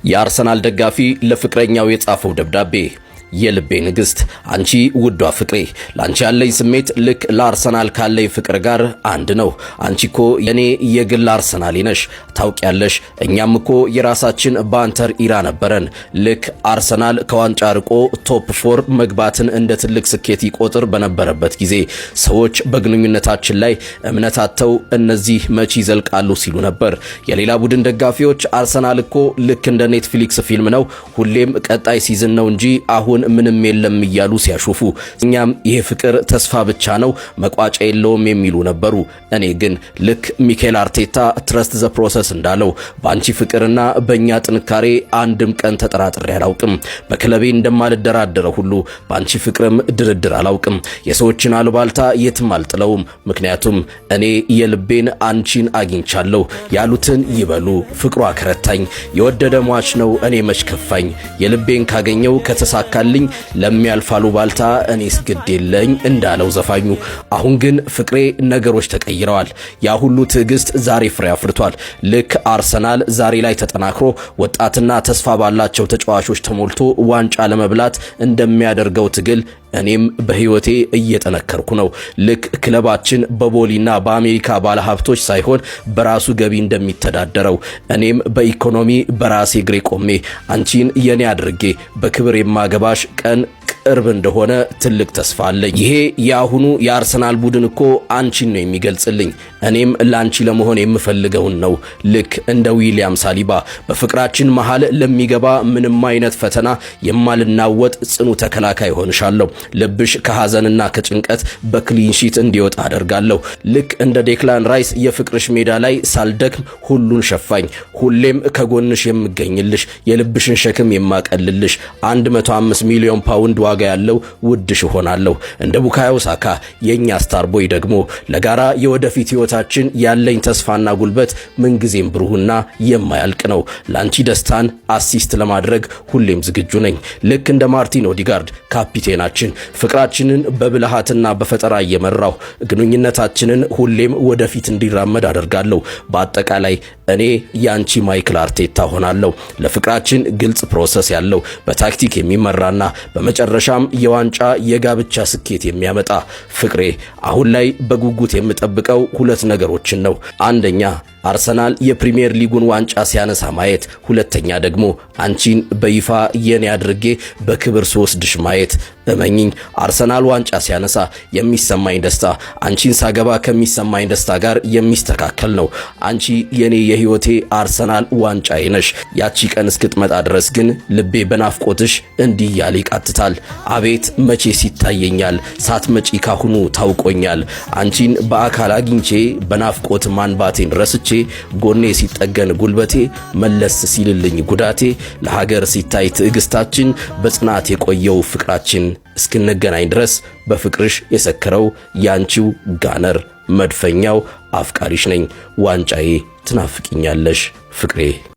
የአርሰናል ደጋፊ ለፍቅረኛው የጻፈው ደብዳቤ። የልቤ ንግስት አንቺ ውዷ ፍቅሬ ላንቺ ያለኝ ስሜት ልክ ለአርሰናል ካለኝ ፍቅር ጋር አንድ ነው። አንቺኮ የኔ የግል አርሰናል ነሽ። ታውቂያለሽ እኛም እኮ የራሳችን ባንተር ኢራ ነበረን። ልክ አርሰናል ከዋንጫ ርቆ ቶፕ 4 መግባትን እንደ ትልቅ ስኬት ይቆጥር በነበረበት ጊዜ ሰዎች በግንኙነታችን ላይ እምነት አጥተው እነዚህ መቼ ይዘልቃሉ ሲሉ ነበር። የሌላ ቡድን ደጋፊዎች አርሰናል እኮ ልክ እንደ ኔትፍሊክስ ፊልም ነው፣ ሁሌም ቀጣይ ሲዝን ነው እንጂ አሁን ምንም የለም እያሉ ሲያሾፉ፣ እኛም ይሄ ፍቅር ተስፋ ብቻ ነው መቋጫ የለውም የሚሉ ነበሩ። እኔ ግን ልክ ሚኬል አርቴታ ትረስት ዘ ፕሮሰስ እንዳለው በአንቺ ፍቅርና በእኛ ጥንካሬ አንድም ቀን ተጠራጥሬ አላውቅም። በክለቤ እንደማልደራደረው ሁሉ በአንቺ ፍቅርም ድርድር አላውቅም። የሰዎችን አሉባልታ የትም አልጥለውም። ምክንያቱም እኔ የልቤን አንቺን አግኝቻለሁ። ያሉትን ይበሉ፣ ፍቅሯ ከረታኝ። የወደደ ሟች ነው እኔ መች ከፋኝ። የልቤን ካገኘው ከተሳካልኝ ለሚያልፍ አሉባልታ እኔስ ግድ የለኝ እንዳለው ዘፋኙ። አሁን ግን ፍቅሬ ነገሮች ተቀይረዋል። ያ ሁሉ ትዕግስት ዛሬ ፍሬ አፍርቷል። ልክ አርሰናል ዛሬ ላይ ተጠናክሮ ወጣትና ተስፋ ባላቸው ተጫዋቾች ተሞልቶ ዋንጫ ለመብላት እንደሚያደርገው ትግል እኔም በህይወቴ እየጠነከርኩ ነው። ልክ ክለባችን በቦሊና በአሜሪካ ባለሀብቶች ሳይሆን በራሱ ገቢ እንደሚተዳደረው እኔም በኢኮኖሚ በራሴ እግሬ ቆሜ አንቺን የኔ አድርጌ በክብር የማገባሽ ቀን ቅርብ እንደሆነ ትልቅ ተስፋ አለኝ። ይሄ የአሁኑ የአርሰናል ቡድን እኮ አንቺን ነው የሚገልጽልኝ። እኔም ላንቺ ለመሆን የምፈልገውን ነው። ልክ እንደ ዊሊያም ሳሊባ በፍቅራችን መሃል ለሚገባ ምንም አይነት ፈተና የማልናወጥ ጽኑ ተከላካይ ሆንሻለሁ። ልብሽ ከሐዘንና ከጭንቀት በክሊንሺት እንዲወጣ አደርጋለሁ። ልክ እንደ ዴክላን ራይስ የፍቅርሽ ሜዳ ላይ ሳልደክም ሁሉን ሸፋኝ፣ ሁሌም ከጎንሽ የምገኝልሽ፣ የልብሽን ሸክም የማቀልልሽ 105 ሚሊዮን ፓውንድ ዋጋ ያለው ውድሽ ሆናለሁ። እንደ ቡካዮ ሳካ የኛ ስታር ቦይ ደግሞ ለጋራ የወደፊት ህይወታችን ያለኝ ተስፋና ጉልበት ምንጊዜም ብሩህና የማያልቅ ነው። ላንቺ ደስታን አሲስት ለማድረግ ሁሌም ዝግጁ ነኝ። ልክ እንደ ማርቲን ኦዲጋርድ ካፒቴናችን ፍቅራችንን በብልሃትና በፈጠራ እየመራው ግንኙነታችንን ሁሌም ወደፊት እንዲራመድ አደርጋለሁ። በአጠቃላይ እኔ ያንቺ ማይክል አርቴታ ሆናለሁ። ለፍቅራችን ግልጽ ፕሮሰስ ያለው በታክቲክ የሚመራና በመጨረሻም የዋንጫ የጋብቻ ስኬት የሚያመጣ ፍቅሬ። አሁን ላይ በጉጉት የምጠብቀው ሁለት ነገሮችን ነው። አንደኛ አርሰናል የፕሪሚየር ሊጉን ዋንጫ ሲያነሳ ማየት፣ ሁለተኛ ደግሞ አንቺን በይፋ የኔ አድርጌ በክብር ስወስድሽ ማየት። እመኚኝ አርሰናል ዋንጫ ሲያነሳ የሚሰማኝ ደስታ አንቺን ሳገባ ከሚሰማኝ ደስታ ጋር የሚስተካከል ነው። አንቺ የኔ የህይወቴ አርሰናል ዋንጫዬ ነሽ። ያቺ ቀን እስክትመጣ ድረስ ግን ልቤ በናፍቆትሽ እንዲህ ያለ ይቃትታል። አቤት መቼ ሲታየኛል፣ ሳትመጪ ካሁኑ ታውቆኛል። አንቺን በአካል አግኝቼ በናፍቆት ማንባቴን ረስቼ ጎኔ ሲጠገን ጉልበቴ፣ መለስ ሲልልኝ ጉዳቴ፣ ለሀገር ሲታይ ትዕግስታችን፣ በጽናት የቆየው ፍቅራችን እስክንገናኝ ድረስ በፍቅርሽ የሰከረው ያንቺው ጋነር መድፈኛው አፍቃሪሽ ነኝ። ዋንጫዬ ትናፍቂኛለሽ ፍቅሬ።